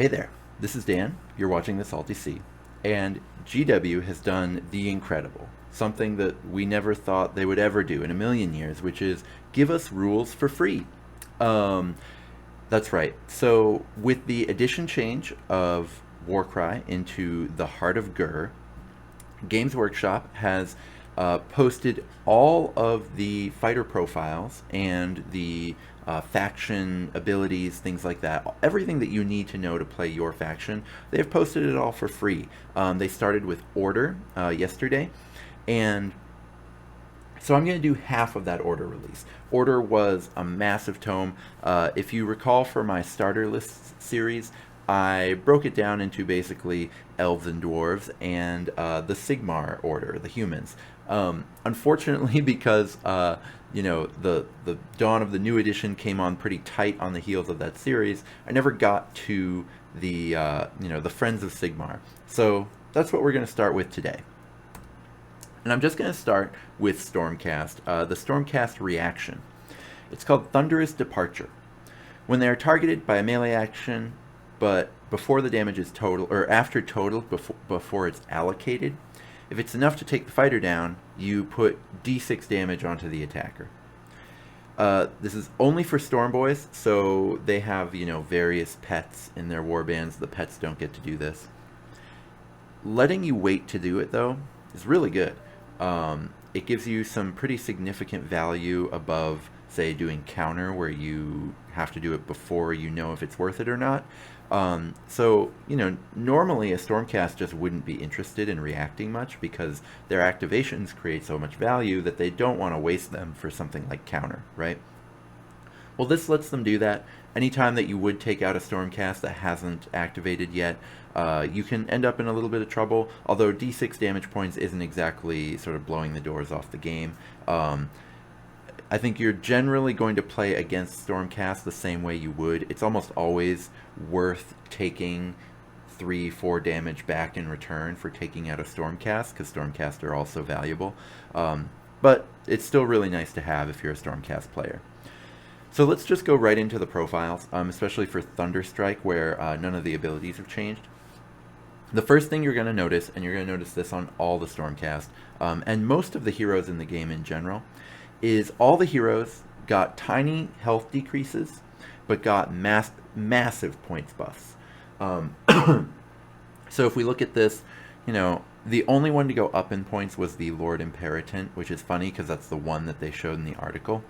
Hey there, this is Dan. You're watching The Salty Sea. And GW has done the incredible, something that we never thought they would ever do in a million years, which is give us rules for free. Um, that's right. So, with the addition change of Warcry into the Heart of Gur, Games Workshop has posted all of the fighter profiles and the faction abilities, things like that. Everything that you need to know to play your faction, they've posted it all for free. They started with Order yesterday, and so I'm going to do half of that Order release. Order was a massive tome. If you recall from my starter list series, I broke it down into basically elves and dwarves and the Sigmar order, the humans. Unfortunately, because the dawn of the new edition came on pretty tight on the heels of that series, I never got to the Friends of Sigmar. So that's what we're going to start with today. And I'm just going to start with Stormcast, the Stormcast reaction. It's called Thunderous Departure. When they are targeted by a melee action, but before the damage is total, or after total, before it's allocated, if it's enough to take the fighter down, you put d6 damage onto the attacker. This is only for Storm Boys, so they have, various pets in their warbands. The pets don't get to do this. Letting you wait to do it, though, is really good. It gives you some pretty significant value above, say, doing counter, where you have to do it before you know if it's worth it or not. So, normally a Stormcast just wouldn't be interested in reacting much because their activations create so much value that they don't want to waste them for something like counter, right? Well, this lets them do that. Anytime that you would take out a Stormcast that hasn't activated yet, you can end up in a little bit of trouble, although d6 damage points isn't exactly sort of blowing the doors off the game. I think you're generally going to play against Stormcast the same way you would. It's almost always worth taking 3-4 damage back in return for taking out a Stormcast, because Stormcast are also valuable. But it's still really nice to have if you're a Stormcast player. So let's just go right into the profiles, especially for Thunderstrike, where none of the abilities have changed. The first thing you're going to notice, and you're going to notice this on all the Stormcast, and most of the heroes in the game in general, is all the heroes got tiny health decreases, but got massive points buffs. So if we look at this, the only one to go up in points was the Lord Imperatant, which is funny because that's the one that they showed in the article.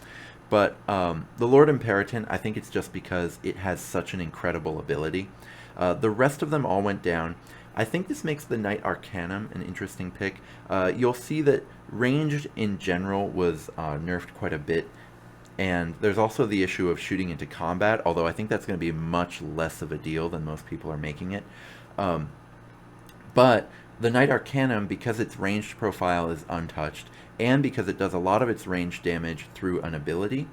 But the Lord Imperatant, I think it's just because it has such an incredible ability. The rest of them all went down. I think this makes the Knight Arcanum an interesting pick. You'll see that ranged in general was nerfed quite a bit, and there's also the issue of shooting into combat, although I think that's going to be much less of a deal than most people are making it. But the Knight Arcanum, because its ranged profile is untouched, and because it does a lot of its ranged damage through an ability,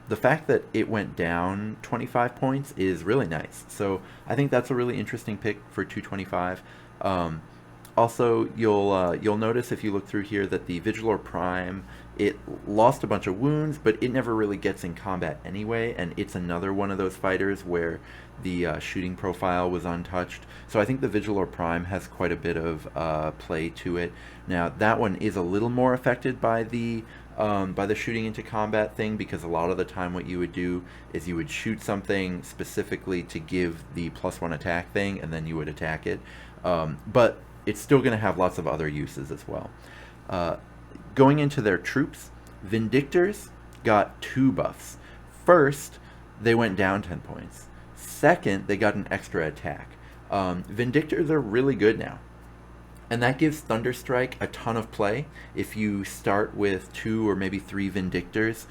the fact that it went down 25 points is really nice. So I think that's a really interesting pick for 225. Also, you'll notice if you look through here that the Vigilor Prime, it lost a bunch of wounds, but it never really gets in combat anyway, and it's another one of those fighters where the shooting profile was untouched. So I think the Vigilor Prime has quite a bit of play to it. Now, that one is a little more affected by the shooting into combat thing, because a lot of the time what you would do is you would shoot something specifically to give the +1 attack thing, and then you would attack it. But it's still going to have lots of other uses as well. Going into their troops, Vindictors got 2 buffs. First, they went down 10 points. Second, they got an extra attack. Vindictors are really good now. And that gives Thunderstrike a ton of play. If you start with 2 or maybe 3 Vindictors,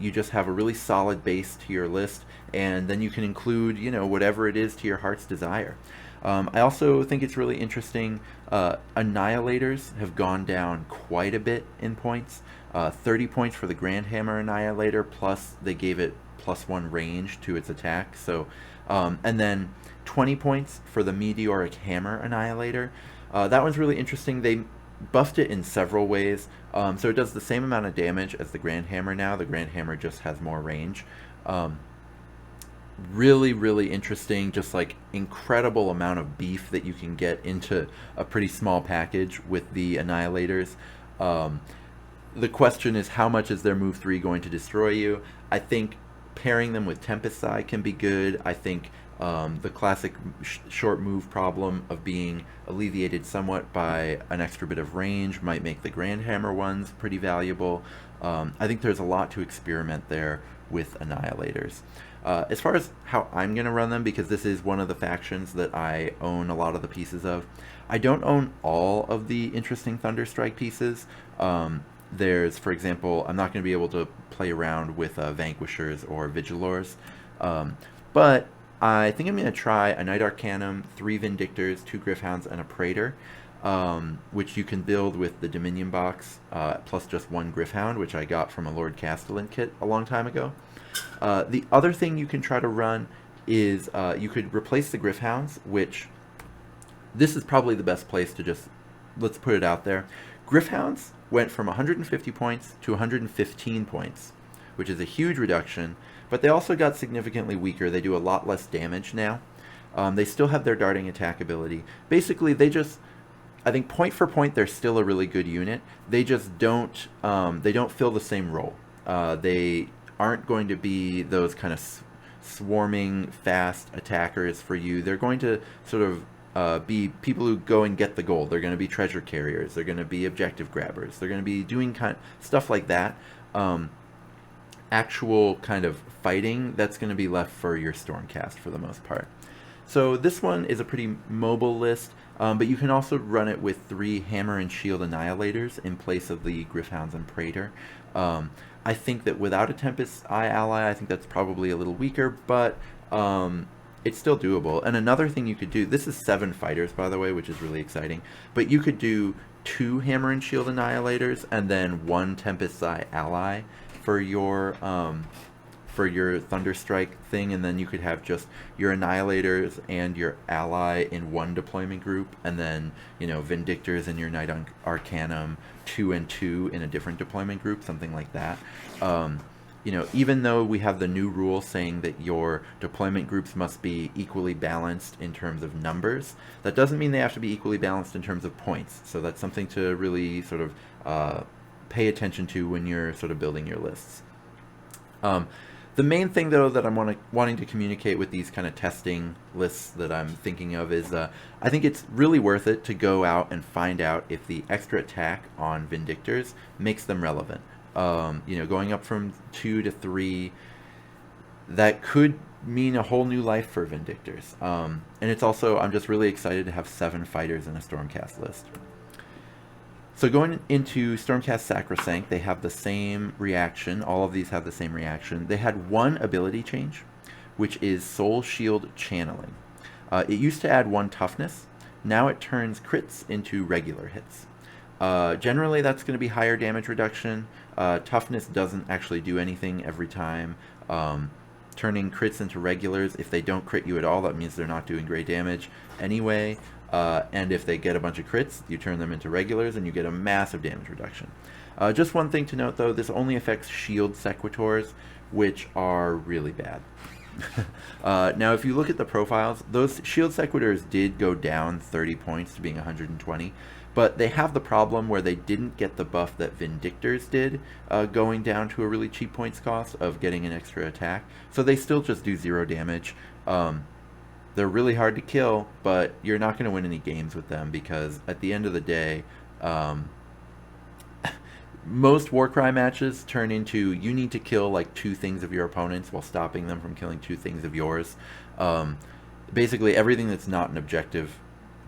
you just have a really solid base to your list, and then you can include, whatever it is to your heart's desire. I also think it's really interesting, Annihilators have gone down quite a bit in points. 30 points for the Grand Hammer Annihilator, plus they gave it +1 range to its attack. So, and then 20 points for the Meteoric Hammer Annihilator. That one's really interesting. They buffed it in several ways. So it does the same amount of damage as the Grand Hammer now. The Grand Hammer just has more range. really, really interesting, just like incredible amount of beef that you can get into a pretty small package with the Annihilators. Um, the question is, how much is their move 3 going to destroy you? I think pairing them with Tempest can be good. I think the classic short move problem of being alleviated somewhat by an extra bit of range might make the Grand Hammer ones pretty valuable. I think there's a lot to experiment there with Annihilators. As far as how I'm going to run them, because this is one of the factions that I own a lot of the pieces of, I don't own all of the interesting Thunderstrike pieces. There's, for example, I'm not going to be able to play around with Vanquishers or Vigilors, but I think I'm going to try a Knight Arcanum, 3 Vindictors, 2 Gryph-hounds, and a Praetor, which you can build with the Dominion box, plus just 1 Gryph-hound, which I got from a Lord Castellan kit a long time ago. The other thing you can try to run is you could replace the Gryph-hounds, which this is probably the best place to just, let's put it out there. Gryph-hounds went from 150 points to 115 points, which is a huge reduction, but they also got significantly weaker. They do a lot less damage now. They still have their darting attack ability. Basically, they just, I think point for point, they're still a really good unit. They just don't fill the same role. They aren't going to be those kind of swarming, fast attackers for you. They're going to sort of be people who go and get the gold. They're going to be treasure carriers. They're going to be objective grabbers. They're going to be doing stuff like that. Actual kind of fighting, that's going to be left for your Stormcast for the most part. So this one is a pretty mobile list, but you can also run it with 3 Hammer and Shield Annihilators in place of the Gryph-hounds and Praetor. I think that without a Tempest Eye ally, I think that's probably a little weaker, but it's still doable. And another thing you could do, this is 7 fighters, by the way, which is really exciting, but you could do 2 Hammer and Shield Annihilators and then 1 Tempest Eye ally for your Thunderstrike thing, and then you could have just your Annihilators and your ally in one deployment group, and then, you know, Vindictors and your Knight Arcanum 2 and 2 in a different deployment group, something like that. You know, even though we have the new rule saying that your deployment groups must be equally balanced in terms of numbers, that doesn't mean they have to be equally balanced in terms of points. So that's something to really sort of pay attention to when you're sort of building your lists. The main thing, though, that I'm wanting to communicate with these kind of testing lists that I'm thinking of is I think it's really worth it to go out and find out if the extra attack on Vindictors makes them relevant. You know, going up from 2 to 3, that could mean a whole new life for Vindictors. And it's also, I'm just really excited to have 7 fighters in a Stormcast list. So going into Stormcast Sacrosanct, they have the same reaction. All of these have the same reaction. They had one ability change, which is Soul Shield Channeling. It used to add 1 toughness. Now it turns crits into regular hits. Generally, that's going to be higher damage reduction. Toughness doesn't actually do anything every time. Turning crits into regulars, if they don't crit you at all, that means they're not doing great damage anyway. And if they get a bunch of crits, you turn them into regulars and you get a massive damage reduction. Just one thing to note, though, this only affects shield sequitors, which are really bad. Now, if you look at the profiles, those shield sequitors did go down 30 points to being 120, but they have the problem where they didn't get the buff that Vindictors did, going down to a really cheap points cost of getting an extra attack, so they still just do 0 damage. They're really hard to kill, but you're not going to win any games with them because at the end of the day, most Warcry matches turn into you need to kill like 2 things of your opponents while stopping them from killing 2 things of yours. Basically, everything that's not an objective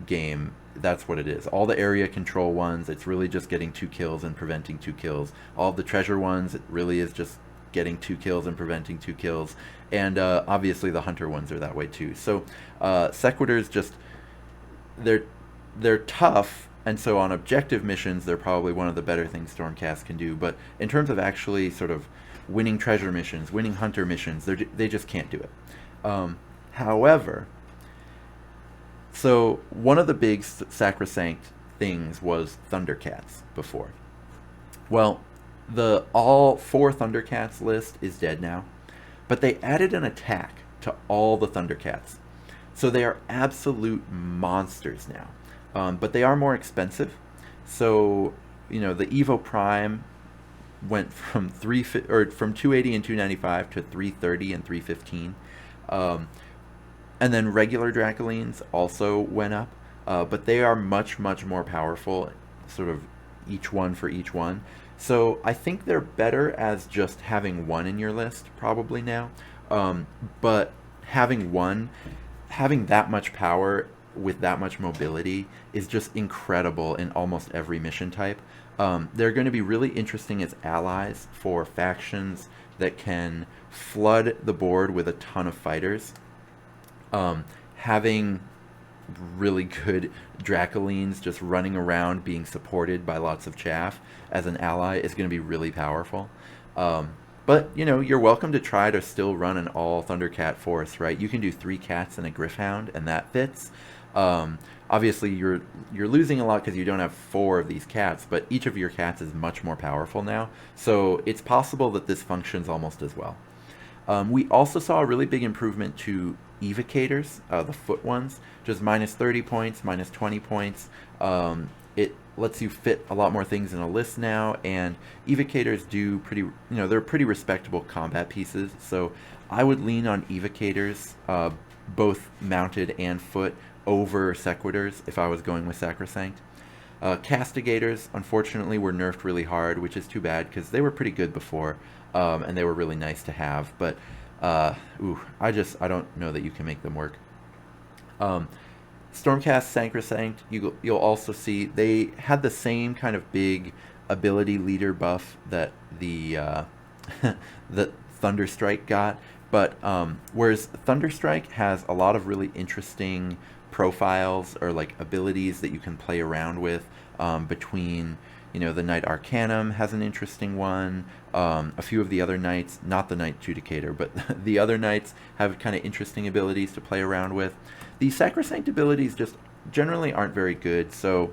game, that's what it is. All the area control ones, it's really just getting 2 kills and preventing 2 kills. All the treasure ones, it really is just getting 2 kills and preventing 2 kills. And obviously the hunter ones are that way too. So sequitors just, they're tough, and so on objective missions they're probably one of the better things Stormcast can do, but in terms of actually sort of winning treasure missions, winning hunter missions, they just can't do it. However, so one of the big Sacrosanct things was Thundercats before. Well, the all 4 Thundercats list is dead now, but they added an attack to to all the Thundercats. So they are absolute monsters now. But they are more expensive. So, the Evo Prime went from from 280 and 295 to 330 and 315. And then regular Dracolines also went up, but they are much, much more powerful, sort of each one for each one. So I think they're better as just having one in your list, probably now. But having that much power with that much mobility is just incredible in almost every mission type. They're going to be really interesting as allies for factions that can flood the board with a ton of fighters. Having really good Dracolines just running around being supported by lots of chaff as an ally is going to be really powerful. But, you're welcome to try to still run an all Thundercat force, right? You can do 3 cats and a Gryph-hound, and that fits. Obviously, you're losing a lot because you don't have 4 of these cats, but each of your cats is much more powerful now. So it's possible that this functions almost as well. We also saw a really big improvement to evocators, the foot ones, just minus 30 points, minus 20 points. It lets you fit a lot more things in a list now, and evocators do they're pretty respectable combat pieces. So I would lean on evocators, both mounted and foot, over sequitors if I was going with Sacrosanct. Castigators, unfortunately, were nerfed really hard, which is too bad because they were pretty good before, and they were really nice to have. But I don't know that you can make them work. Stormcast Sacrosanct, you'll also see they had the same kind of big ability leader buff that the that Thunderstrike got, but whereas Thunderstrike has a lot of really interesting profiles or like abilities that you can play around with between the Knight Arcanum has an interesting one, a few of the other knights, not the Knight Judicator, but the other knights have kind of interesting abilities to play around with. The Sacrosanct abilities just generally aren't very good, so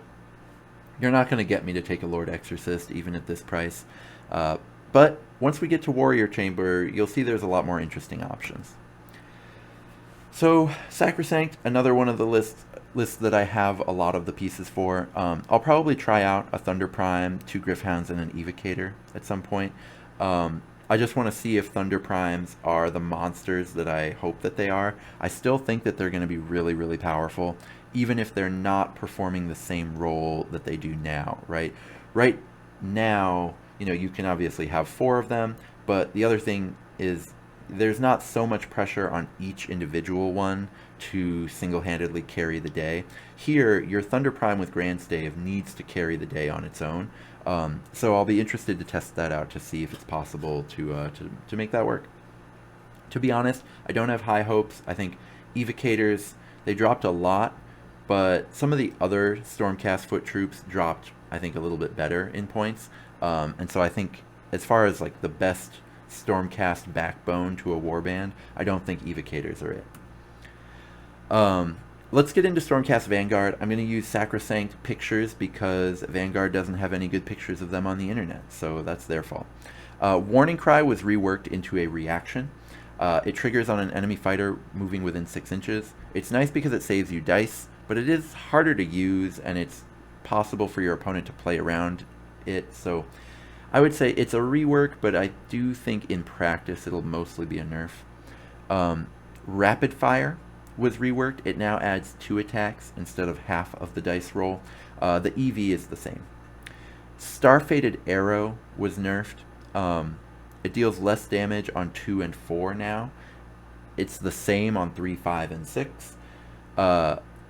you're not going to get me to take a Lord Exorcist even at this price. But once we get to Warrior Chamber, you'll see there's a lot more interesting options. So Sacrosanct, another one of the lists that I have a lot of the pieces for. I'll probably try out a Thunder Prime, 2 Gryph-hounds, and an Evocator at some point. I just want to see if Thunder Primes are the monsters that I hope that they are. I still think that they're going to be really, really powerful, even if they're not performing the same role that they do now, right? Right now, you can obviously have 4 of them, but the other thing is there's not so much pressure on each individual one to single-handedly carry the day. Here, your Thunder Prime with Grand Stave needs to carry the day on its own. So I'll be interested to test that out to see if it's possible to make that work. To be honest, I don't have high hopes. I think Evocators, they dropped a lot, but some of the other Stormcast foot troops dropped, I think, a little bit better in points. And so I think as far as like the best Stormcast backbone to a warband, I don't think Evocators are it. Let's get into Stormcast Vanguard. I'm going to use Sacrosanct pictures because Vanguard doesn't have any good pictures of them on the internet, so that's their fault. Warning Cry was reworked into a reaction. It triggers on an enemy fighter moving within 6 inches. It's nice because it saves you dice, but it is harder to use, and it's possible for your opponent to play around it, so I would say it's a rework, but I do think in practice it'll mostly be a nerf. Rapid Fire was reworked. It now adds 2 attacks instead of half of the dice roll. The EV is the same. Star-Fated Arrow was nerfed. It deals less damage on 2 and 4 now. It's the same on 3, 5, and 6.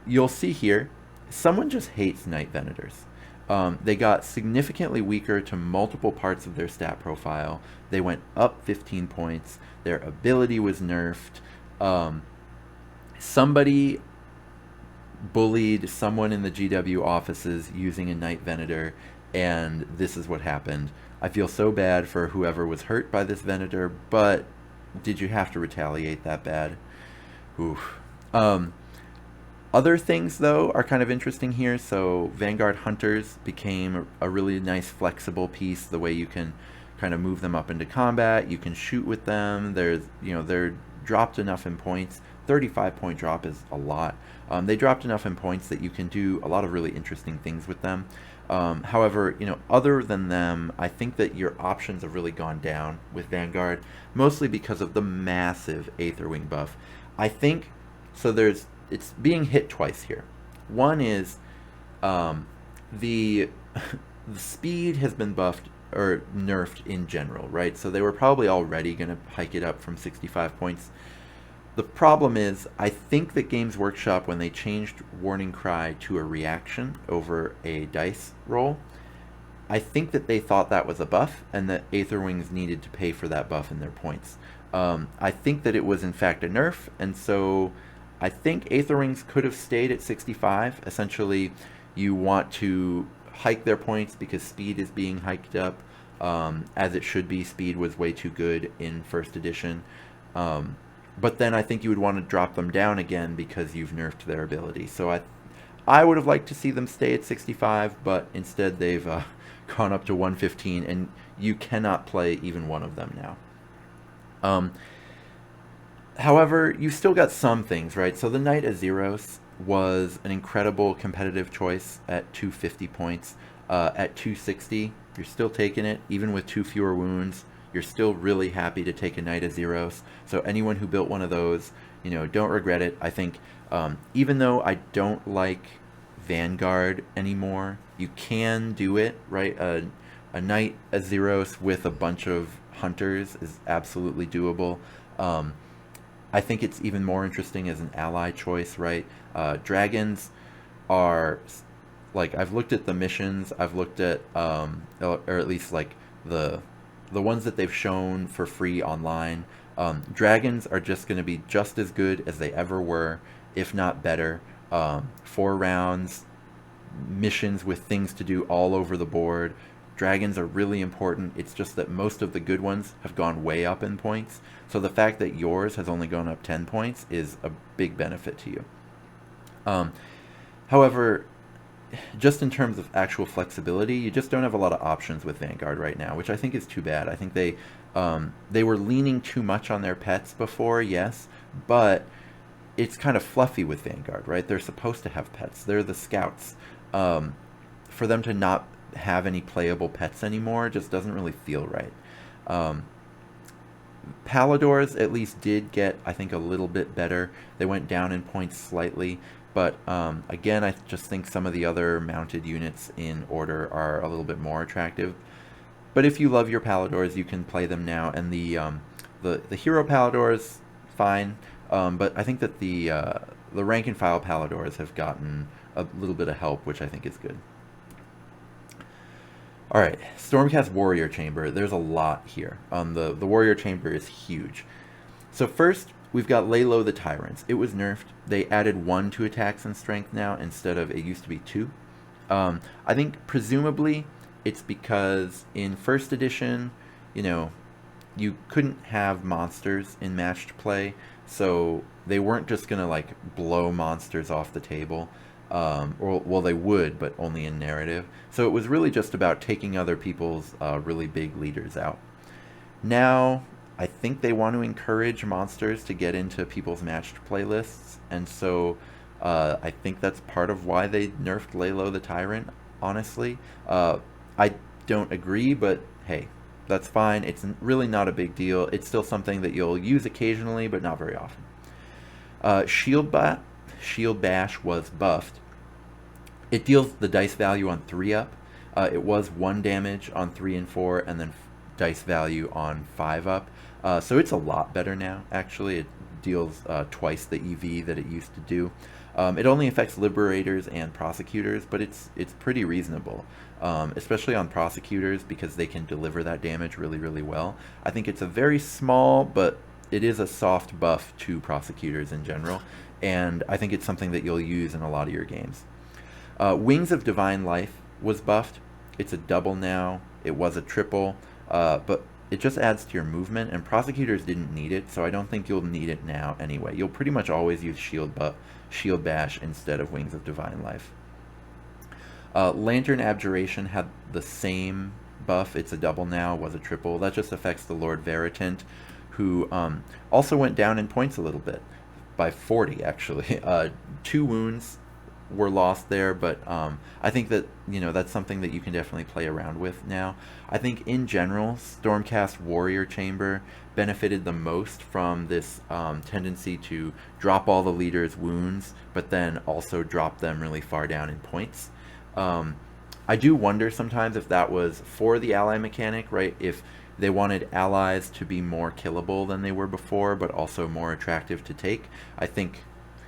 You'll see here, someone just hates Knight Venators. They got significantly weaker to multiple parts of their stat profile. They went up 15 points. Their ability was nerfed. Somebody bullied someone in the GW offices using a Knight Venator, and this is what happened. I feel so bad for whoever was hurt by this Venator, but did you have to retaliate that bad? Oof. Other things, though, are kind of interesting here. So Vanguard Hunters became a really nice flexible piece, the way you can kind of move them up into combat. You can shoot with them. There's, they're dropped enough in points. 35-point drop is a lot. They dropped enough in points that you can do a lot of really interesting things with them. However, other than them, I think that your options have really gone down with Vanguard, mostly because of the massive Aetherwing buff. I think, so it's being hit twice here. One is the speed has been buffed or nerfed in general, right? So they were probably already going to hike it up from 65 points. The problem is, I think that Games Workshop, when they changed Warning Cry to a reaction over a dice roll, I think that they thought that was a buff, and that Aetherwings needed to pay for that buff in their points. I think that it was in fact a nerf, and so I think Aetherwings could have stayed at 65. Essentially, you want to hike their points because speed is being hiked up, as it should be. Speed was way too good in first edition. But then I think you would want to drop them down again because you've nerfed their ability. So I would have liked to see them stay at 65, but instead they've gone up to 115, and you cannot play even one of them now. However, you still got some things, right? So the Knight Azeros was an incredible competitive choice at 250 points. At 260, you're still taking it, even with 2 fewer wounds. You're still really happy to take a Knight Azeros. So anyone who built one of those, don't regret it. I think even though I don't like Vanguard anymore, you can do it, right? A Knight Azeros with a bunch of hunters is absolutely doable. I think it's even more interesting as an ally choice, right? Dragons are, like, I've looked at the missions, I've looked at, or at least like the ones that they've shown for free online. Dragons are just going to be just as good as they ever were, if not better. 4 rounds, missions with things to do all over the board. Dragons are really important. It's just that most of the good ones have gone way up in points. So the fact that yours has only gone up 10 points is a big benefit to you. However, just in terms of actual flexibility, you just don't have a lot of options with Vanguard right now, which I think is too bad. I think they were leaning too much on their pets before, yes, but it's kind of fluffy with Vanguard, right? They're supposed to have pets. They're the scouts. For them to not have any playable pets anymore just doesn't really feel right. Paladors at least did get, I think, a little bit better. They went down in points slightly, but again, I just think some of the other mounted units in Order are a little bit more attractive. But if you love your Paladors, you can play them now, and the Hero Paladors, fine, but I think that the rank and file Paladors have gotten a little bit of help, which I think is good. Alright, Stormcast Warrior Chamber. There's a lot here. The Warrior Chamber is huge. So first, we've got Lay Low the Tyrants. It was nerfed. They added 1 to attacks and strength now instead of, it used to be 2. I think presumably it's because in first edition, you couldn't have monsters in matched play, so they weren't just going to like blow monsters off the table. Well, they would, but only in narrative. So it was really just about taking other people's really big leaders out. Now, I think they want to encourage monsters to get into people's matched playlists, and so I think that's part of why they nerfed Lay Low the Tyrant, honestly. I don't agree, but hey, that's fine. It's really not a big deal. It's still something that you'll use occasionally, but not very often. Shield Bash was buffed. It deals the dice value on 3 up. It was 1 damage on 3 and 4, and then dice value on 5 up. So it's a lot better now, actually. It deals twice the EV that it used to do. It only affects Liberators and Prosecutors, but it's pretty reasonable, especially on Prosecutors because they can deliver that damage really, really well. I think it's a very small, but it is a soft buff to Prosecutors in general, and I think it's something that you'll use in a lot of your games. Wings of Divine Life was buffed. It's a double now. It was a triple, but it just adds to your movement, and Prosecutors didn't need it, so I don't think you'll need it now anyway. You'll pretty much always use Shield Bash instead of Wings of Divine Life. Lantern Abjuration had the same buff. It's a double now, was a triple. That just affects the Lord Veritant, who also went down in points a little bit, by 40 actually. 2 wounds were lost there, but I think that that's something that you can definitely play around with now. I think in general, Stormcast Warrior Chamber benefited the most from this tendency to drop all the leaders' wounds, but then also drop them really far down in points. I do wonder sometimes if that was for the ally mechanic, right? If they wanted allies to be more killable than they were before, but also more attractive to take. I think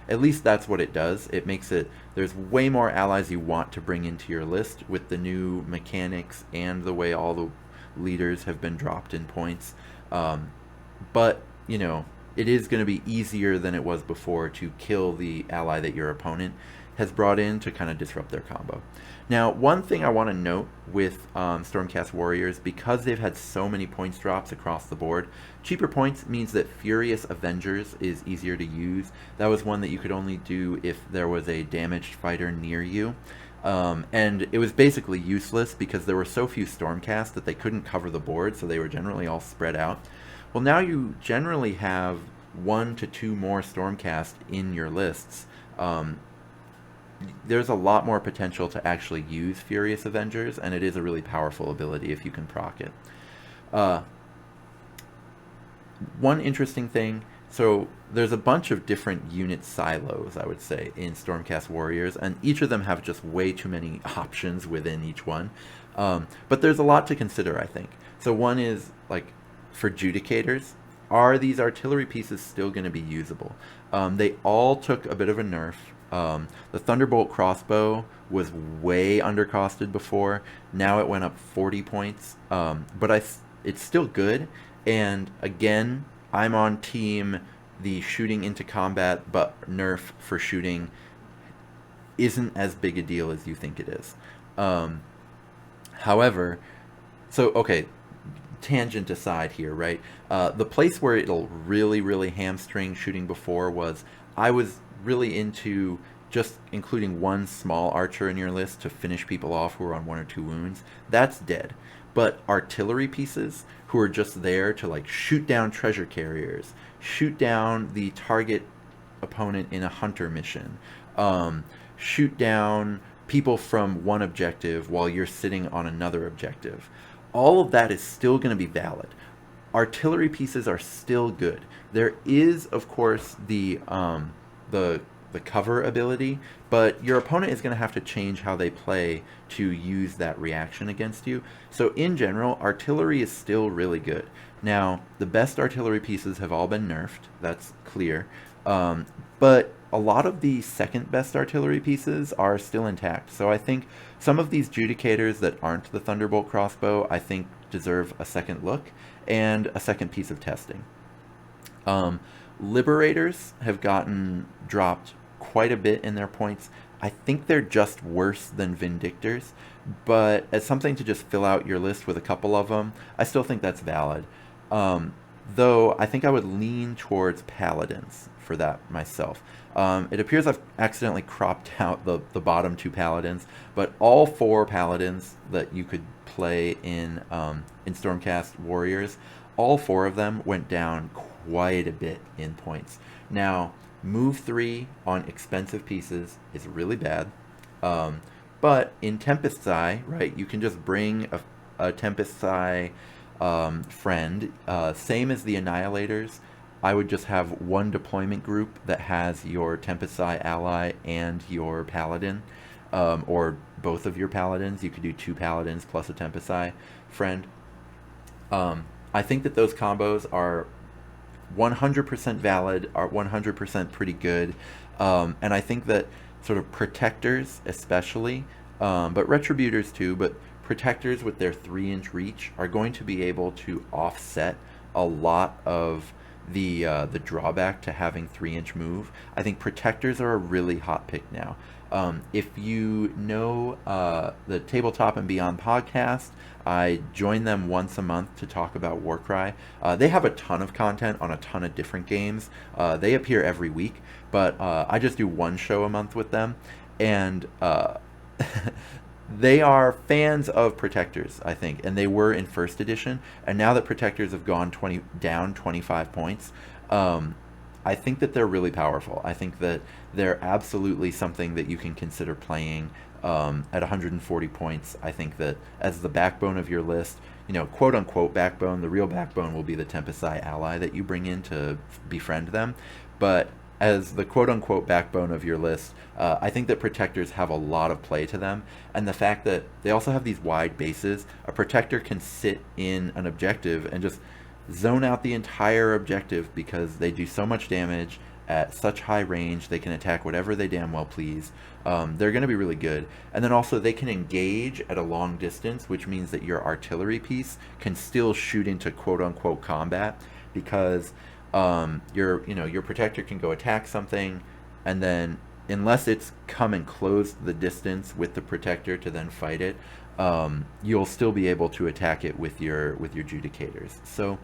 at least that's what it does. It makes it, there's way more allies you want to bring into your list with the new mechanics and the way all the leaders have been dropped in points. But, it is going to be easier than it was before to kill the ally that your opponent has brought in to kind of disrupt their combo. Now, one thing I want to note with Stormcast Warriors, because they've had so many points drops across the board, cheaper points means that Furious Avengers is easier to use. That was one that you could only do if there was a damaged fighter near you. And it was basically useless because there were so few Stormcast that they couldn't cover the board, so they were generally all spread out. Well, now you generally have 1 to 2 more Stormcast in your lists. There's a lot more potential to actually use Furious Avengers, and it is a really powerful ability if you can proc it. One interesting thing, so there's a bunch of different unit silos, I would say, in Stormcast Warriors, and each of them have just way too many options within each one. But there's a lot to consider, I think. So one is, like, for Judicators, are these artillery pieces still going to be usable? They all took a bit of a nerf. The Thunderbolt crossbow was way undercosted before. Now it went up 40 points. But it's still good. And again, I'm on team the shooting into combat, but nerf for shooting isn't as big a deal as you think it is. However, so okay, tangent aside here, right? The place where it'll really hamstring shooting before was I was really into just including one small archer in your list to finish people off who are on 1 or 2 wounds. That's dead. But artillery pieces who are just there to like shoot down treasure carriers, shoot down the target opponent in a hunter mission, shoot down people from one objective while you're sitting on another objective. All of that is still going to be valid. Artillery pieces are still good. There is, of course, the cover ability, but your opponent is going to have to change how they play to use that reaction against you. So in general, artillery is still really good. Now, the best artillery pieces have all been nerfed, that's clear, but a lot of the second best artillery pieces are still intact. So I think some of these Judicators that aren't the Thunderbolt crossbow, I think deserve a second look and a second piece of testing. Liberators have gotten dropped quite a bit in their points. I think they're just worse than Vindictors, but as something to just fill out your list with a couple of them, I still think that's valid. Though I think I would lean towards Paladins for that myself. It appears I've accidentally cropped out the bottom 2 Paladins, but all 4 Paladins that you could play in Stormcast Warriors, all 4 of them went down quite a bit in points. Now, move 3 on expensive pieces is really bad, but in Tempest's Eye, right, you can just bring a Tempest's Eye friend, same as the Annihilators. I would just have one deployment group that has your Tempest's Eye ally and your Paladin, or both of your Paladins. You could do 2 Paladins plus a Tempest's Eye friend. I think that those combos are 100% valid, are 100% pretty good, and I think that sort of Protectors especially, but Retributors too, but Protectors with their 3-inch reach are going to be able to offset a lot of the drawback to having 3-inch move. I think Protectors are a really hot pick now. If you know the Tabletop and Beyond podcast, I join them once a month to talk about Warcry. They have a ton of content on a ton of different games. They appear every week, but I just do one show a month with them. And They are fans of protectors, I think, and they were in first edition. And now that protectors have gone 25 points, I think that they're really powerful. I think that they're absolutely something that you can consider playing at 140 points. I think that as the backbone of your list, quote unquote backbone, the real backbone will be the Tempest ally that you bring in to befriend them. But as the quote unquote backbone of your list, I think that protectors have a lot of play to them. And the fact that they also have these wide bases, a protector can sit in an objective and just zone out the entire objective because they do so much damage at such high range. They can attack whatever they damn well please. They're going to be really good. And then also they can engage at a long distance, which means that your artillery piece can still shoot into quote unquote combat, because your protector can go attack something, and then unless it's come and closed the distance with the protector to then fight it, you'll still be able to attack it with your judicators. So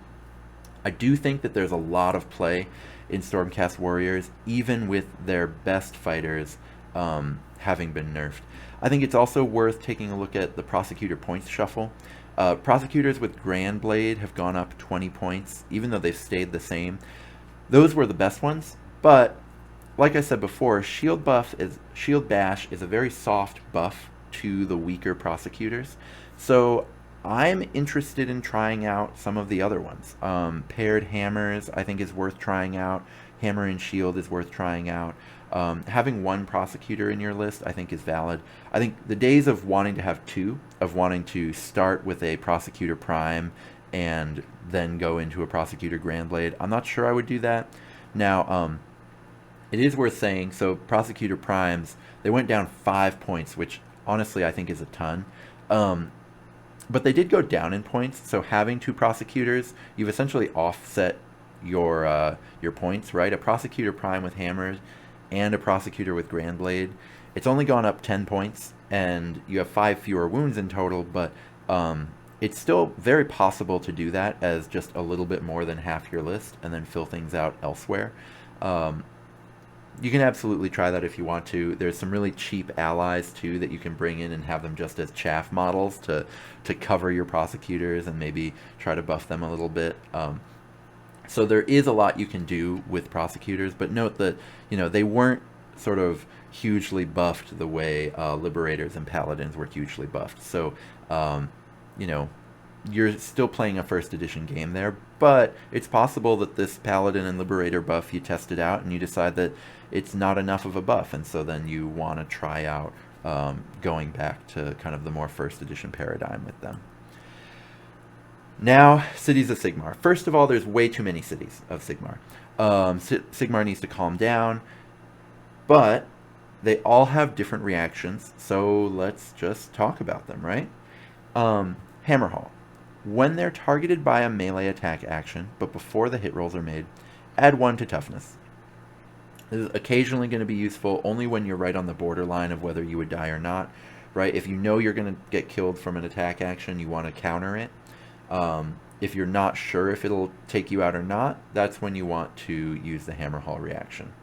I do think that there's a lot of play in Stormcast Warriors, even with their best fighters having been nerfed. I think it's also worth taking a look at the Prosecutor points shuffle. Prosecutors with Grand Blade have gone up 20 points, even though they've stayed the same. Those were the best ones, but like I said before, Shield Bash is a very soft buff to the weaker Prosecutors. So I'm interested in trying out some of the other ones. Paired Hammers, I think, is worth trying out. Hammer and Shield is worth trying out. Having one Prosecutor in your list, I think, is valid. I think the days of wanting to have two, of wanting to start with a Prosecutor Prime and then go into a Prosecutor Grand Blade, I'm not sure I would do that. Now, it is worth saying, so Prosecutor Primes, they went down 5 points, which honestly I think is a ton. But they did go down in points, so having two Prosecutors, you've essentially offset your points, right? A Prosecutor Prime with Hammers and a Prosecutor with Grand Blade, it's only gone up 10 points, and you have 5 fewer wounds in total, but it's still very possible to do that as just a little bit more than half your list and then fill things out elsewhere. You can absolutely try that if you want to. There's some really cheap allies too that you can bring in and have them just as chaff models to cover your Prosecutors and maybe try to buff them a little bit. So there is a lot you can do with Prosecutors, but note that they weren't sort of hugely buffed the way Liberators and Paladins were hugely buffed. So you're still playing a first edition game there, but it's possible that this Paladin and Liberator buff, you test it out and you decide that it's not enough of a buff, and so then you want to try out going back to kind of the more first edition paradigm with them. Now, cities of Sigmar. First of all, there's way too many cities of Sigmar. Sigmar needs to calm down, but they all have different reactions, so let's just talk about them, right? Hammerhall. When they're targeted by a melee attack action, but before the hit rolls are made, add 1 to toughness. This is occasionally going to be useful only when you're right on the borderline of whether you would die or not, right? If you know you're going to get killed from an attack action, you want to counter it. If you're not sure if it'll take you out or not, that's when you want to use the Hammerhall reaction.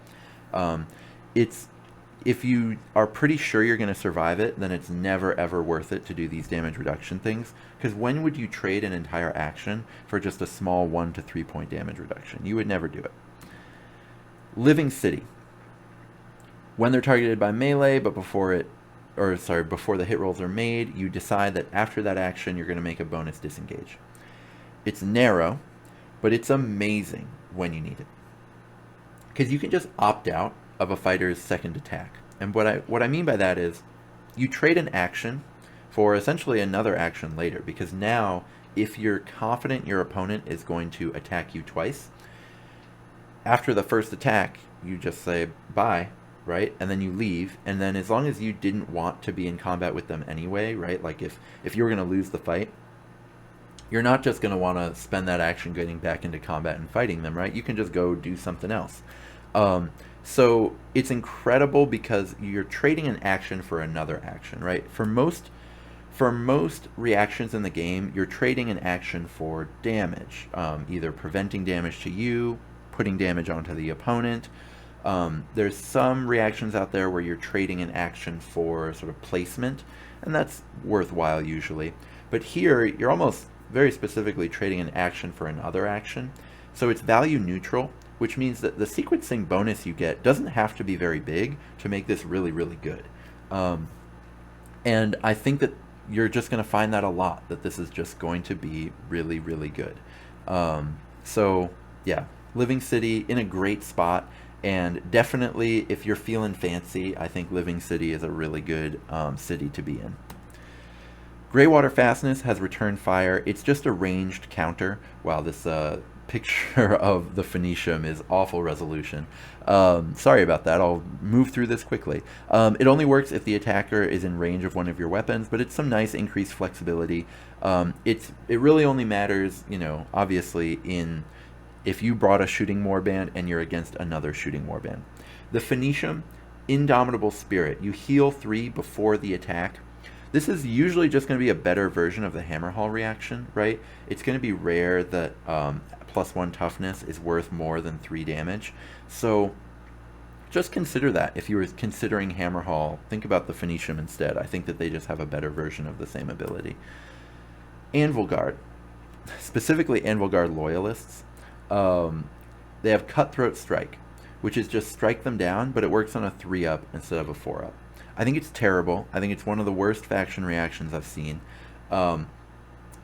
If you are pretty sure you're going to survive it, then it's never ever worth it to do these damage reduction things, because when would you trade an entire action for just a small 1 to 3 point damage reduction? You would never do it. Living City. When they're targeted by melee, but before the hit rolls are made, you decide that after that action you're going to make a bonus disengage. It's narrow, but it's amazing when you need it, because you can just opt out of a fighter's second attack. And what I mean by that is you trade an action for essentially another action later, because now if you're confident your opponent is going to attack you twice, after the first attack you just say bye, right? And then you leave, and then as long as you didn't want to be in combat with them anyway, right? Like if you were going to lose the fight, you're not just going to want to spend that action getting back into combat and fighting them, right? You can just go do something else. So it's incredible because you're trading an action for another action, right? For most reactions in the game, you're trading an action for damage, either preventing damage to you, putting damage onto the opponent, There's some reactions out there where you're trading an action for sort of placement, and that's worthwhile usually. But here, you're almost very specifically trading an action for another action. So it's value neutral, which means that the sequencing bonus you get doesn't have to be very big to make this really, really good. And I think that you're just going to find that a lot, that this is just going to be really, really good. So, yeah, Living City in a great spot. And definitely, if you're feeling fancy, I think Living City is a really good city to be in. Greywater Fastness has Return Fire. It's just a ranged counter. Wow, this picture of the Phoenicium is awful resolution. Sorry about that. I'll move through this quickly. It only works if the attacker is in range of one of your weapons, but it's some nice increased flexibility. It really only matters, you know, obviously if you brought a shooting warband and you're against another shooting warband. The Phoenicium, Indomitable Spirit. You heal 3 before the attack. This is usually just going to be a better version of the Hammerhall reaction, right? It's going to be rare that +1 toughness is worth more than 3 damage. So just consider that. If you were considering Hammerhall, think about the Phoenicium instead. I think that they just have a better version of the same ability. Anvil Guard. Specifically Anvil Guard loyalists. They have Cutthroat Strike, which is just strike them down, but it works on a 3-up instead of a 4-up. I think it's terrible. I think it's one of the worst faction reactions I've seen.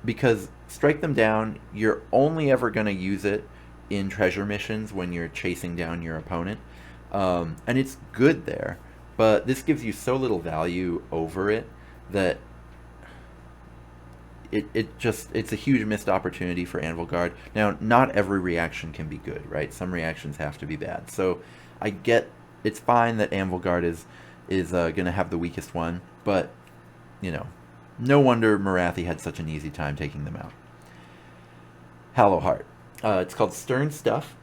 Because strike them down, you're only ever going to use it in treasure missions when you're chasing down your opponent. And it's good there, but this gives you so little value over it that it's a huge missed opportunity for Anvil Guard. Now, not every reaction can be good, right? Some reactions have to be bad. So I get it's fine that Anvil Guard is going to have the weakest one, but, you know, no wonder Morathi had such an easy time taking them out. Hollow Heart. It's called Stern Stuff.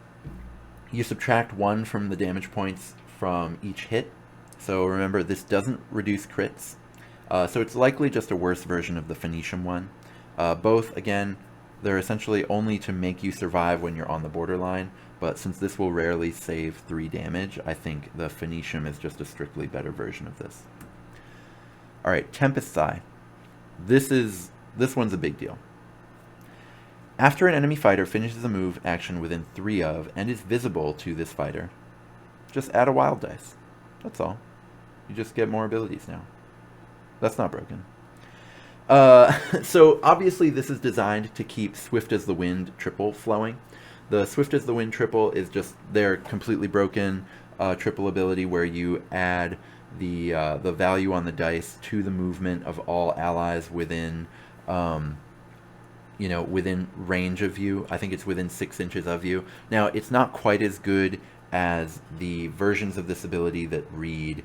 You subtract 1 from the damage points from each hit. So remember, this doesn't reduce crits. So it's likely just a worse version of the Phoenicium one. Both, again, they're essentially only to make you survive when you're on the borderline, but since this will rarely save 3 damage, I think the Phoenicium is just a strictly better version of this. Alright, Tempest Eye. This one's a big deal. After an enemy fighter finishes a move action within 3 of and is visible to this fighter, just add a wild dice. That's all. You just get more abilities now. That's not broken. So obviously this is designed to keep Swift as the Wind triple flowing. The Swift as the Wind triple is just their completely broken triple ability where you add the value on the dice to the movement of all allies within within range of you. I think it's within 6 inches of you. Now, it's not quite as good as the versions of this ability that read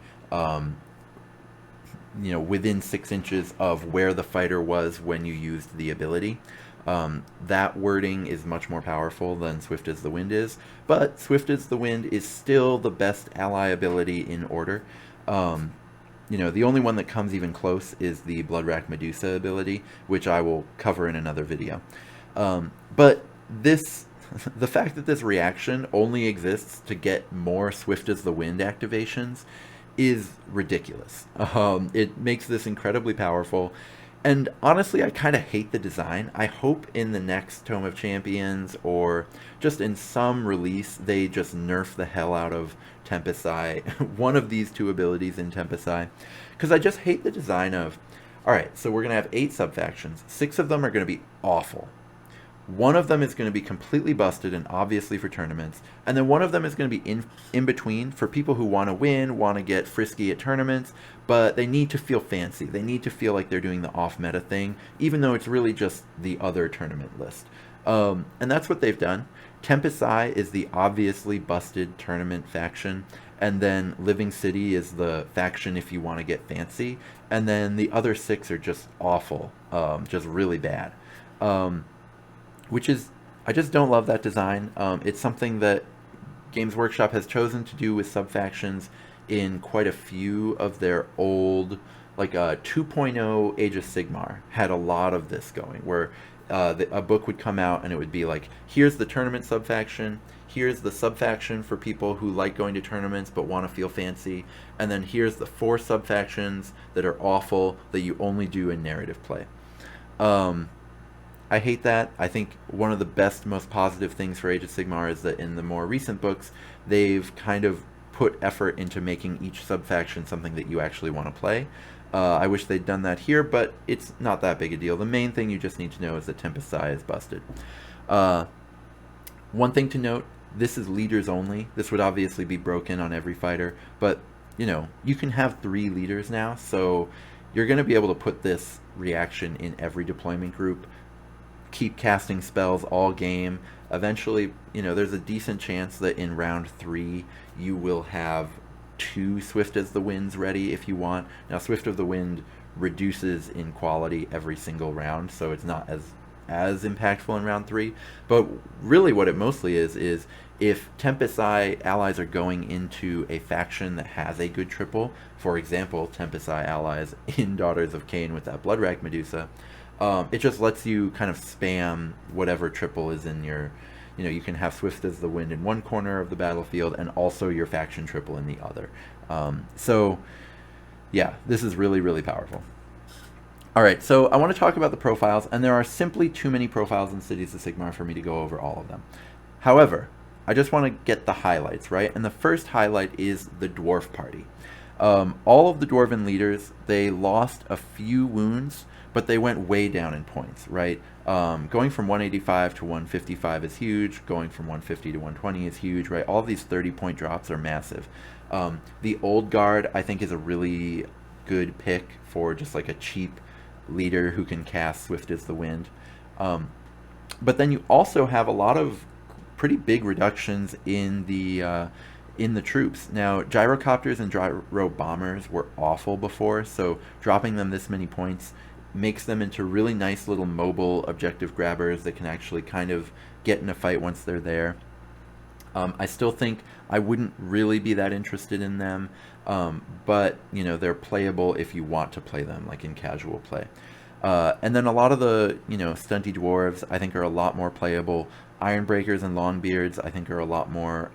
within 6 inches of where the fighter was when you used the ability. That wording is much more powerful than Swift as the Wind is, but Swift as the Wind is still the best ally ability in Order. The only one that comes even close is the Bloodrack Medusa ability, which I will cover in another video. But the fact that this reaction only exists to get more Swift as the Wind activations is ridiculous. It makes this incredibly powerful. And honestly, I kind of hate the design. I hope in the next Tome of Champions or just in some release, they just nerf the hell out of Tempest Eye, one of these 2 abilities in Tempest Eye. Because I just hate the design of, alright, so we're going to have 8 subfactions. 6 of them are going to be awful. One of them is going to be completely busted and obviously for tournaments. And then one of them is going to be in between for people who want to win, want to get frisky at tournaments, but they need to feel fancy. They need to feel like they're doing the off-meta thing, even though it's really just the other tournament list. And that's what they've done. Tempest Eye is the obviously busted tournament faction, and then Living City is the faction if you want to get fancy, and then the other 6 are just awful, just really bad. I just don't love that design. It's something that Games Workshop has chosen to do with subfactions in quite a few of their old, like 2.0 Age of Sigmar had a lot of this going, where a book would come out and it would be like, here's the tournament subfaction, here's the sub-faction for people who like going to tournaments but want to feel fancy, and then here's the 4 sub-factions that are awful that you only do in narrative play. I hate that. I think one of the best, most positive things for Age of Sigmar is that in the more recent books, they've kind of put effort into making each sub-faction something that you actually want to play. I wish they'd done that here, but it's not that big a deal. The main thing you just need to know is that Tempest is busted. One thing to note, this is leaders only. This would obviously be broken on every fighter, but you know, you can have 3 leaders now, so you're going to be able to put this reaction in every deployment group, keep casting spells all game. Eventually, you know, there's a decent chance that in round 3 you will have 2 Swift as the Winds ready if you want. Now, Swift of the Wind reduces in quality every single round, so it's not as impactful in round 3. But really what it mostly is if Tempest allies are going into a faction that has a good triple, for example, Tempest allies in Daughters of Cain with that Bloodrack Medusa, it just lets you kind of spam whatever triple is in your, you know, you can have Swift as the Wind in one corner of the battlefield and also your faction triple in the other. So yeah, this is really, really powerful. Alright, so I want to talk about the profiles, and there are simply too many profiles in Cities of Sigmar for me to go over all of them. However, I just want to get the highlights, right? And the first highlight is the Dwarf Party. All of the Dwarven leaders, they lost a few wounds, but they went way down in points, right? Going from 185 to 155 is huge. Going from 150 to 120 is huge, right? All of these 30-point drops are massive. The Old Guard, I think, is a really good pick for just like a cheap leader who can cast Swift as the Wind. But then you also have a lot of pretty big reductions in the troops. Now, gyrocopters and gyro bombers were awful before, so dropping them this many points makes them into really nice little mobile objective grabbers that can actually kind of get in a fight once they're there. I still think I wouldn't really be that interested in them, but you know, they're playable if you want to play them, like in casual play. And then a lot of the, you know, stunty dwarves I think are a lot more playable. Ironbreakers and Longbeards I think are a lot more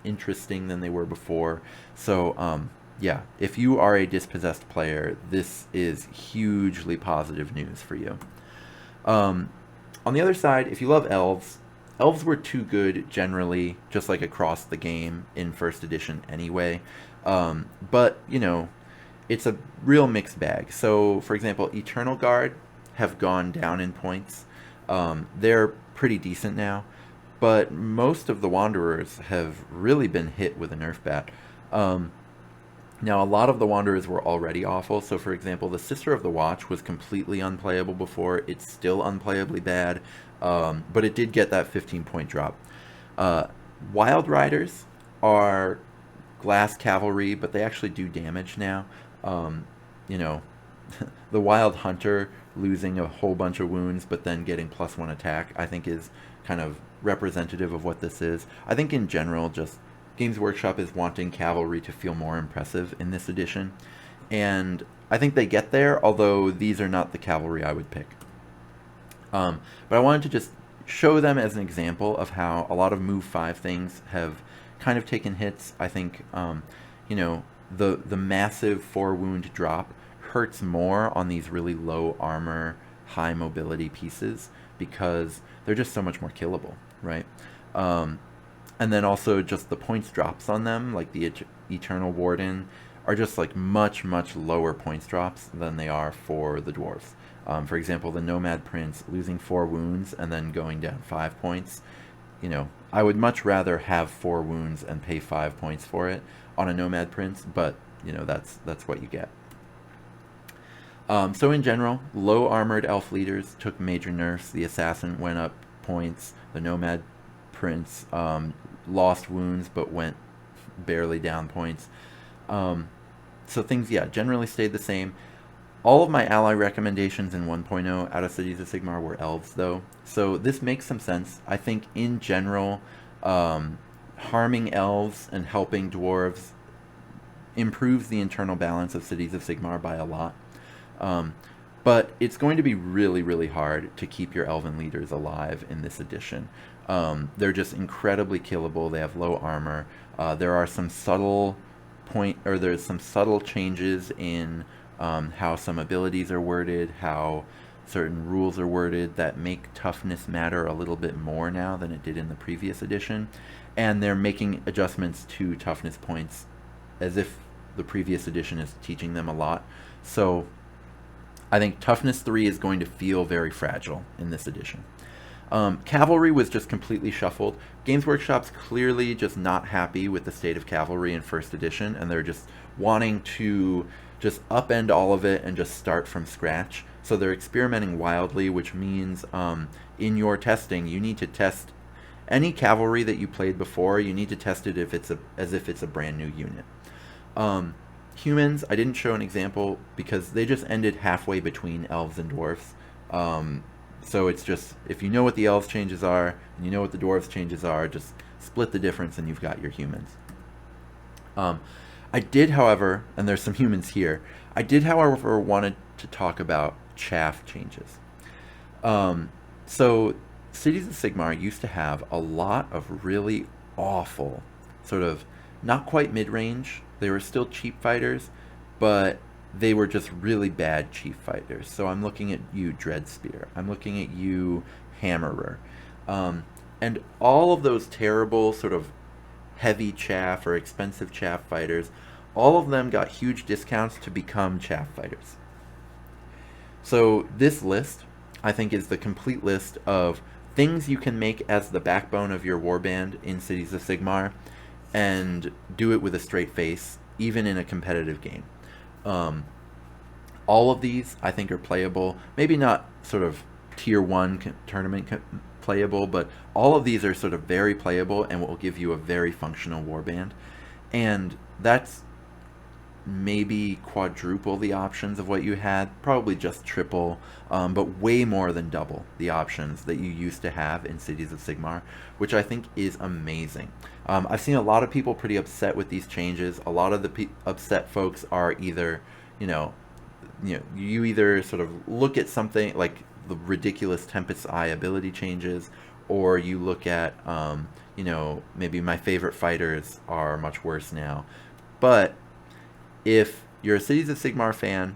interesting than they were before. So yeah, if you are a dispossessed player, this is hugely positive news for you. On the other side, if you love elves, elves were too good generally, just like across the game in first edition anyway. But you know, it's a real mixed bag. So for example, Eternal Guard have gone down in points. They're pretty decent now, but most of the Wanderers have really been hit with a nerf bat. Now, a lot of the Wanderers were already awful. So, for example, the Sister of the Watch was completely unplayable before. It's still unplayably bad, but it did get that 15-point drop. Wild Riders are glass cavalry, but they actually do damage now. You know, the Wild Hunter losing a whole bunch of wounds, but then getting +1 attack, I think is kind of representative of what this is. I think in general, just Games Workshop is wanting cavalry to feel more impressive in this edition, and I think they get there, although these are not the cavalry I would pick. But I wanted to just show them as an example of how a lot of Move 5 things have kind of taken hits. I think, you know, the massive 4-wound drop hurts more on these really low armor, high mobility pieces because they're just so much more killable, right? And then also just the points drops on them, like the Eternal Warden, are just like much, much lower points drops than they are for the dwarves. For example, the Nomad Prince losing 4 wounds and then going down 5 points. You know, I would much rather have 4 wounds and pay 5 points for it on a Nomad Prince, but you know, that's what you get. So in general, low armored elf leaders took major nerfs. The Assassin went up points. The Nomad Prince lost wounds but went barely down points. So things, yeah, generally stayed the same. All of my ally recommendations in 1.0 out of Cities of Sigmar were elves, though. So this makes some sense. I think in general, harming elves and helping dwarves improves the internal balance of Cities of Sigmar by a lot. But it's going to be really, really hard to keep your elven leaders alive in this edition. They're just incredibly killable. They have low armor. There are some subtle there's some subtle changes in how some abilities are worded, how certain rules are worded that make toughness matter a little bit more now than it did in the previous edition. And they're making adjustments to toughness points as if the previous edition is teaching them a lot. So I think Toughness 3 is going to feel very fragile in this edition. Cavalry was just completely shuffled. Games Workshop's clearly just not happy with the state of Cavalry in first edition, and they're just wanting to just upend all of it and just start from scratch. So they're experimenting wildly, which means in your testing, you need to test any Cavalry that you played before. You need to test it as if it's a brand new unit. Humans, I didn't show an example because they just ended halfway between elves and dwarves. So it's just, if you know what the elves changes are and you know what the dwarves changes are, just split the difference and you've got your humans. I did, however, and there's some humans here, I did, however, wanted to talk about chaff changes. So Cities of Sigmar used to have a lot of really awful, sort of not quite mid-range. They were still cheap fighters, but they were just really bad cheap fighters. So I'm looking at you, Dreadspear. I'm looking at you, Hammerer. And all of those terrible sort of heavy chaff or expensive chaff fighters, all of them got huge discounts to become chaff fighters. So this list, I think, is the complete list of things you can make as the backbone of your warband in Cities of Sigmar, and do it with a straight face, even in a competitive game. All of these, I think, are playable. Maybe not sort of tier 1 tournament playable, but all of these are sort of very playable and will give you a very functional warband. And that's maybe quadruple the options of what you had, probably just triple, but way more than double the options that you used to have in Cities of Sigmar, which I think is amazing. I've seen a lot of people pretty upset with these changes. A lot of the upset folks are either, you either sort of look at something like the ridiculous Tempest Eye ability changes, or you look at, maybe my favorite fighters are much worse now. But if you're a Cities of Sigmar fan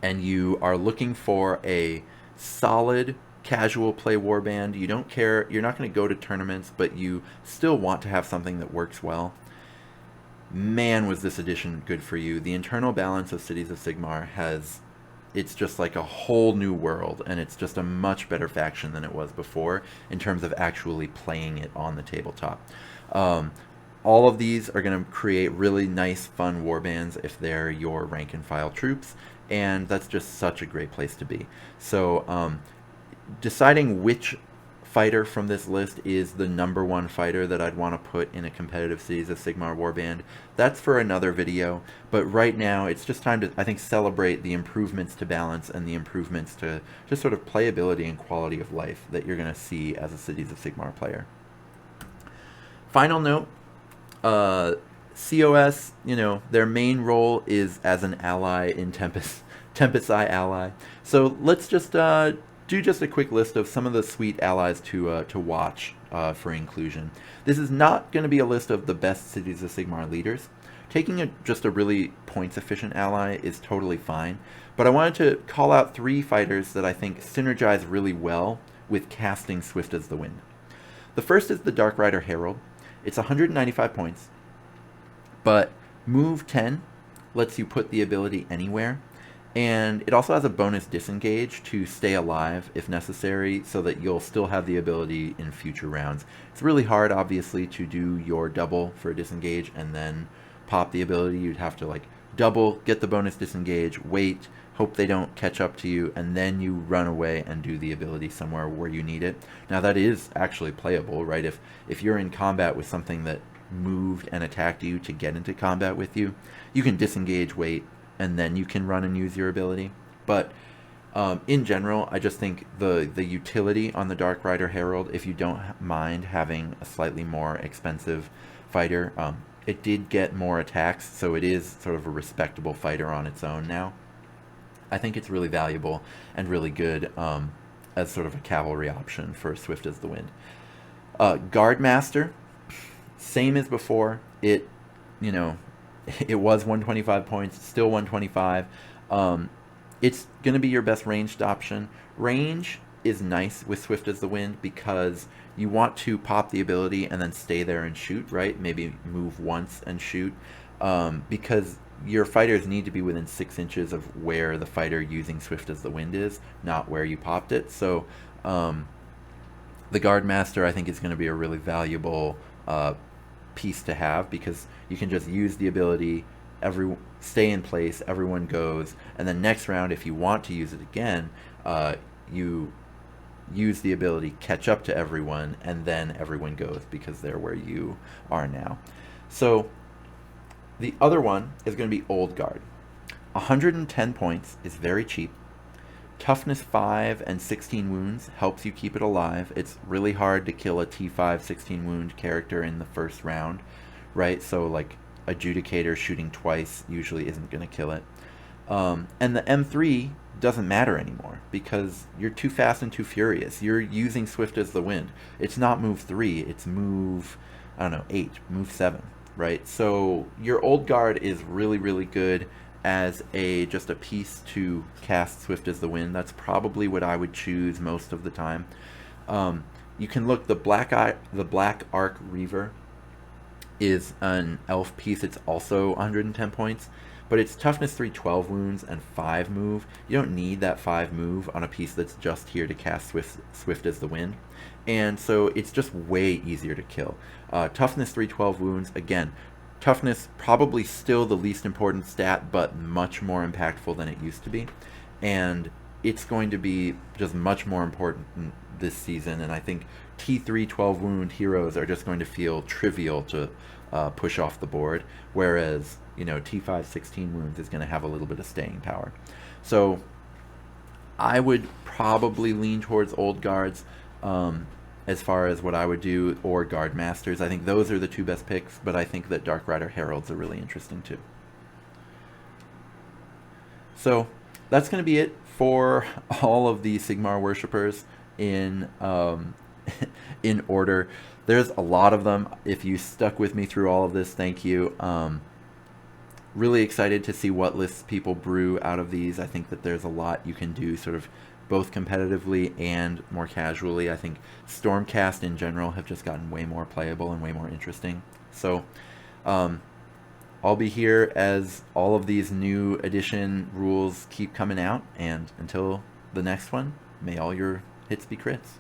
and you are looking for a solid casual play warband, you don't care, you're not going to go to tournaments, but you still want to have something that works well, man, was this edition good for you. The internal balance of Cities of Sigmar it's just like a whole new world, and it's just a much better faction than it was before in terms of actually playing it on the tabletop. All of these are going to create really nice, fun warbands if they're your rank and file troops, and that's just such a great place to be. So deciding which fighter from this list is the #1 fighter that I'd want to put in a competitive Cities of Sigmar warband, that's for another video. But right now, it's just time to, I think, celebrate the improvements to balance and the improvements to just sort of playability and quality of life that you're going to see as a Cities of Sigmar player. Final note. CoS, their main role is as an ally in Tempest Eye ally. So let's just do just a quick list of some of the sweet allies to watch for inclusion. This is not going to be a list of the best Cities of Sigmar leaders. Taking just a really points efficient ally is totally fine, but I wanted to call out 3 fighters that I think synergize really well with casting Swift as the Wind. The first is the Dark Rider Herald. It's 195 points, but move 10 lets you put the ability anywhere, and it also has a bonus disengage to stay alive if necessary, so that you'll still have the ability in future rounds. It's really hard, obviously, to do your double for a disengage and then pop the ability. You'd have to double, get the bonus disengage, wait, hope they don't catch up to you, and then you run away and do the ability somewhere where you need it. Now that is actually playable, right? If you're in combat with something that moved and attacked you to get into combat with you, you can disengage, wait, and then you can run and use your ability. But in general, I just think the utility on the Dark Rider Herald, if you don't mind having a slightly more expensive fighter, it did get more attacks, so it is sort of a respectable fighter on its own now. I think it's really valuable and really good as sort of a cavalry option for Swift as the Wind. Guardmaster, same as before. It, you know, it was 125 points, still 125. It's going to be your best ranged option. Range is nice with Swift as the Wind because you want to pop the ability and then stay there and shoot, right? Maybe move once and shoot, because your fighters need to be within 6 inches of where the fighter using Swift as the Wind is, not where you popped it. So the Guardmaster, I think, is going to be a really valuable piece to have because you can just use the ability, stay in place, everyone goes, and then next round, if you want to use it again, you use the ability, catch up to everyone, and then everyone goes because they're where you are now. So the other one is going to be Old Guard. 110 points is very cheap. Toughness 5 and 16 wounds helps you keep it alive. It's really hard to kill a T5 16 wound character in the first round, right? So like Adjudicator shooting twice usually isn't going to kill it. And the M3 doesn't matter anymore because you're too fast and too furious. You're using Swift as the Wind. It's not move 3, it's move, I don't know, 8, move 7, right? So your Old Guard is really, really good as just a piece to cast Swift as the Wind. That's probably what I would choose most of the time. You can look, the Black Arc Reaver is an elf piece. It's also 110 points, but it's toughness 3, 12 wounds, and 5 move. You don't need that 5 move on a piece that's just here to cast Swift as the Wind. And so it's just way easier to kill. Toughness 3, 12 wounds, again, toughness probably still the least important stat, but much more impactful than it used to be. And it's going to be just much more important this season, and I think T3 12 wound heroes are just going to feel trivial to push off the board, whereas, you know, T5 16 wounds is going to have a little bit of staying power. So I would probably lean towards Old Guards as far as what I would do, or Guard Masters. I think those are the two best picks, but I think that Dark Rider Heralds are really interesting too. So that's going to be it for all of the Sigmar worshippers in in order. There's a lot of them. If you stuck with me through all of this, thank you. Really excited to see what lists people brew out of these. I think that there's a lot you can do sort of both competitively and more casually. I think Stormcast in general have just gotten way more playable and way more interesting. So I'll be here as all of these new edition rules keep coming out, and until the next one, may all your hits be crits.